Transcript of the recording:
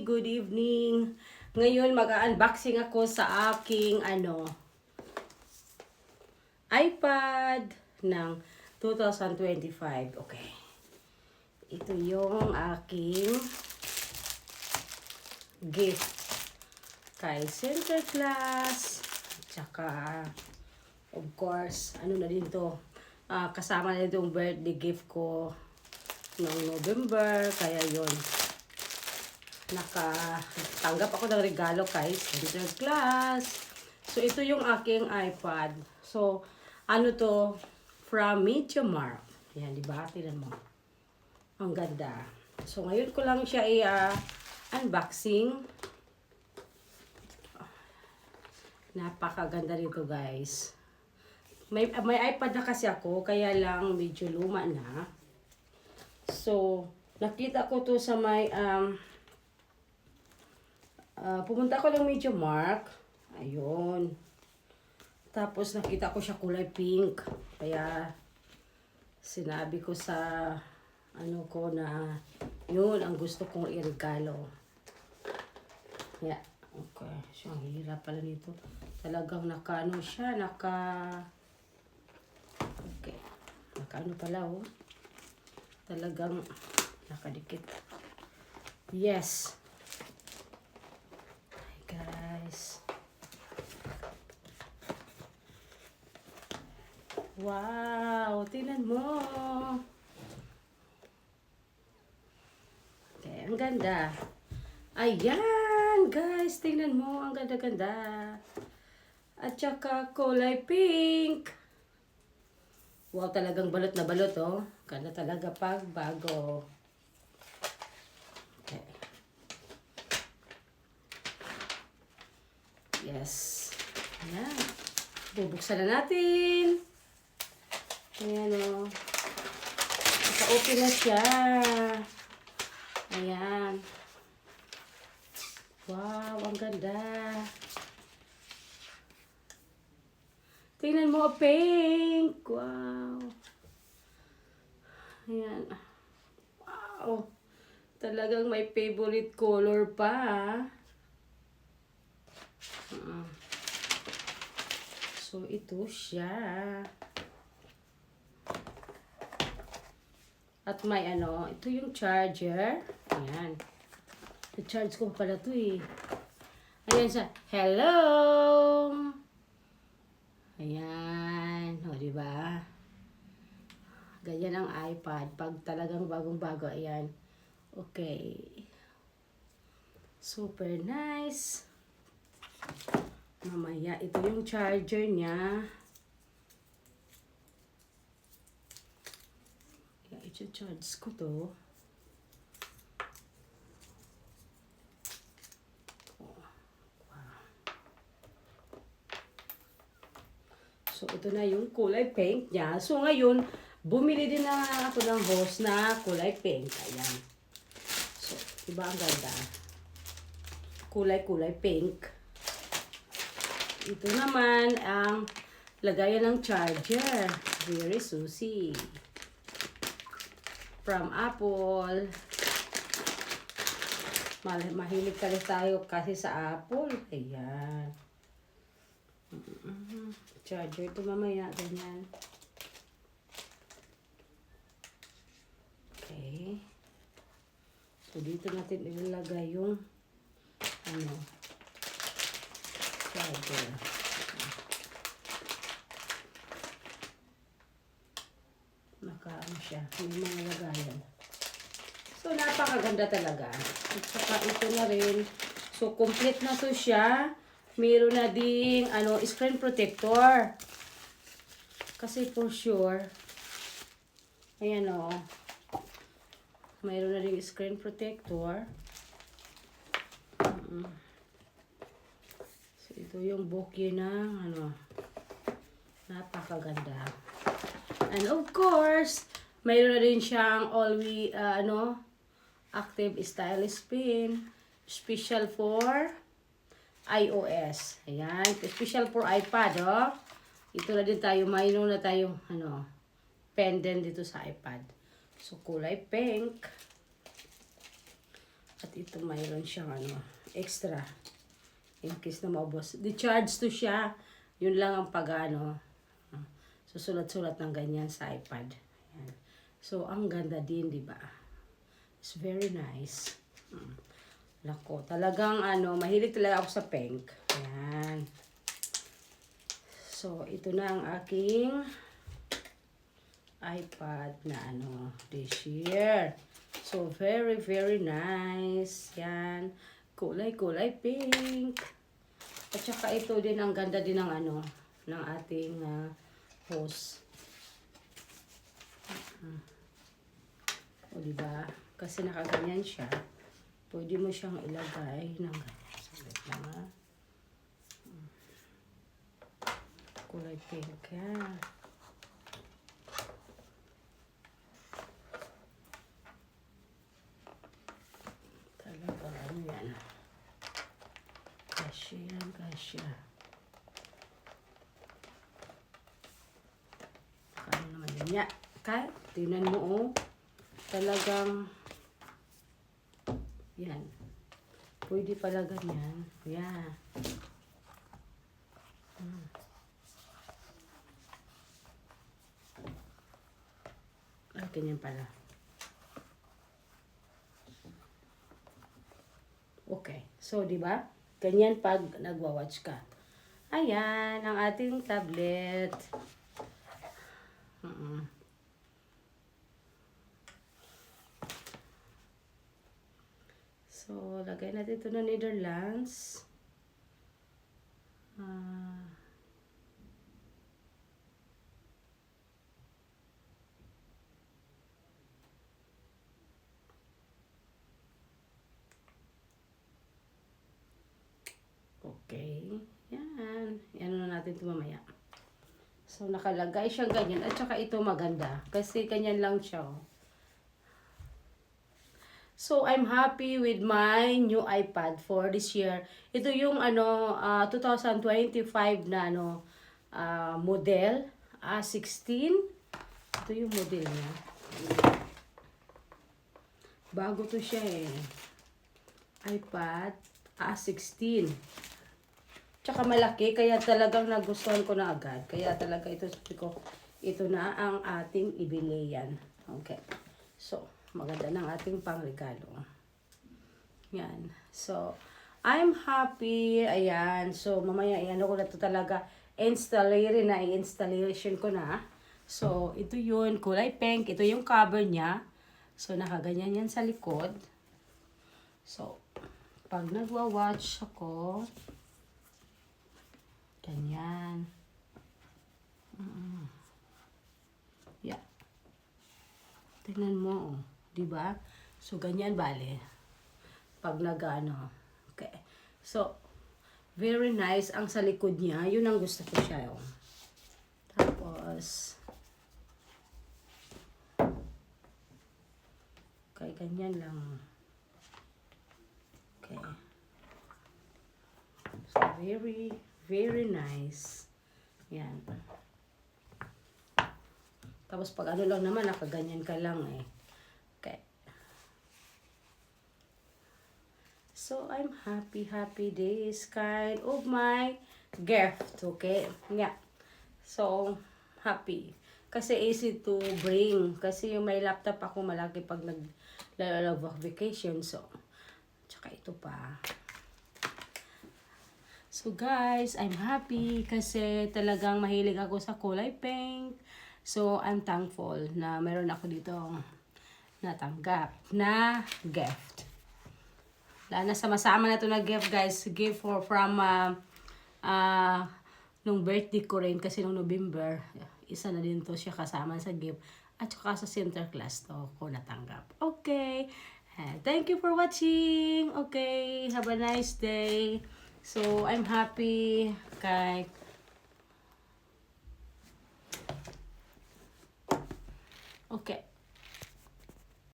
good evening. Ngayon mag-unboxing ako sa aking iPad ng 2025. Okay. Ito yung aking gift kay Sinterklaas. Tsaka of course, na din to. Kasama na itong birthday gift ko noong November. Kaya yon, nakatanggap ako ng regalo kay Sinterklaas. So, ito yung aking iPad. So, to? From MediaMarkt. Yan, di ba? Tingnan mo. Ang ganda. So, ngayon ko lang siya unboxing. Napakaganda nito, guys. May iPad na kasi ako, kaya lang medyo luma na. So, nakita ko to sa may pumunta ko ng MediaMarkt. Ayun. Tapos nakita ko siya kulay pink. Kaya sinabi ko sa ko na yun ang gusto kong iregalo. Yeah. Okay. So, ang hirap pala nito. Talagang siya. Okay. Pala, oh. Talagang nakadikit. Yes. Hi, guys. Wow! Tingnan mo! Okay, ang ganda. Ayan! Guys, tingnan mo. Ang ganda-ganda. At saka kulay pink. Wow, talagang balot na balot, oh. Ganda talaga pag bago. Okay. Yes. Ayan. Bubuksan na natin. Ayan, o. Naka-open na siya. Ayan. Wow, ang ganda. Tingnan mo, pink. Wow. Ayan. Wow. Talagang may favorite color pa. So, ito siya. At may ito yung charger. Ayan. I-charge ko pala ito eh. Ayan siya. Hello! Ayan. O, diba? Ganyan ang iPad. Pag talagang bagong-bago. Ayan. Okay. Super nice. Mamaya, ito yung charger niya. I-charge ko to. So, ito na yung kulay pink niya. So, ngayon, bumili din na ako ng hose na kulay pink. Ayan. So, diba ang ganda? Kulay pink. Ito naman ang lagayan ng charger. Very susi. From Apple. Mahilig kasi tayo kasi sa Apple. Ayan. Charger ito mamaya. Ganyan. Okay. So, dito natin ilalagay yung charger. Siya. May mga lagayan. So, napakaganda talaga. At saka ito na rin. So, complete na to siya. Meron na ding screen protector. Kasi for sure, ayan o. Mayroon na ding screen protector. So, ito yung bokeh ng napakaganda. And of course, mayroon na din siyang active stylus pen. Special for iOS. Ayan. Special for iPad, oh. Ito na din tayo. Mayroon na tayong, pendant dito sa iPad. So, kulay pink. At ito mayroon siyang ano, extra. In case na maubos. Di-charge to siya. Yun lang ang pag-ano. Susulat-sulat ng ganyan sa iPad. Ayan. So, ang ganda din, di ba? It's very nice. Lako, talagang ano, mahilig talaga ako sa pink. Ayan. So, ito na ang aking iPad na ano, this year. So, very, very nice. Yan. Kulay-kulay pink. At saka ito din, ang ganda din ng ano, ng ating hose. O, diba? Kasi nakaganyan siya. Pwede mo siyang ilagay ng saglit lang, ha? Kulay pink, yan. Talaga, ano yan? Kasya yan, kasya. Kano naman yan? Ya, kaya, tingnan mo, oh. Talagang, yan. Pwede pala ganyan. Yan. Ay, ganyan pala. Okay. So, di ba? Ganyan pag nagwa-watch ka. Ayan, ang ating tablet. So, lagay natin ito na Netherlands. Okay. Yan. Yan na natin ito mamaya. So, nakalagay siya ganyan. At saka ito maganda. Kasi ganyan lang siya. So, I'm happy with my new iPad for this year. Ito yung ano, 2025 na ano, model. A16. Ito yung model niya. Bago to siya eh. iPad A16. Tsaka malaki, kaya talagang nagustuhan ko na agad. Kaya talaga ito, sabi ko, ito na ang ating ibili yan. Okay. So, maganda ng ating pangregalo. Yan. So, I'm happy. Ayan. So, mamaya, ano ko na ito talaga, installation ko na. So, ito yun, kulay pink. Ito yung cover niya. So, nakaganyan yan sa likod. So, pag nagwa-watch ako, ganyan. Yeah. Tingnan mo, oh. Diba? So, ganyan bale. Pag nag-ano. Okay. So, very nice ang sa likod niya. Yun ang gusto ko siya, oh. Tapos, okay, ganyan lang. Okay. So, very, very nice. Yan. Tapos pag ano lang naman, nakaganyan ka lang eh. Okay. So, I'm happy this kind of my gift. Okay? Yeah. So, happy. Kasi easy to bring. Kasi yung may laptop ako malaki pag nag-vacation. So, tsaka ito pa. So guys, I'm happy kasi talagang mahilig ako sa kulay pink. So I'm thankful na meron ako dito natanggap na gift. Lalo na sama-sama na ito na gift guys. Gift from nung birthday ko rin kasi nung November. Isa na din to siya kasama sa gift. At saka sa center class to ko natanggap. Okay. Thank you for watching. Okay. Have a nice day. So, I'm happy. Okay. Okay.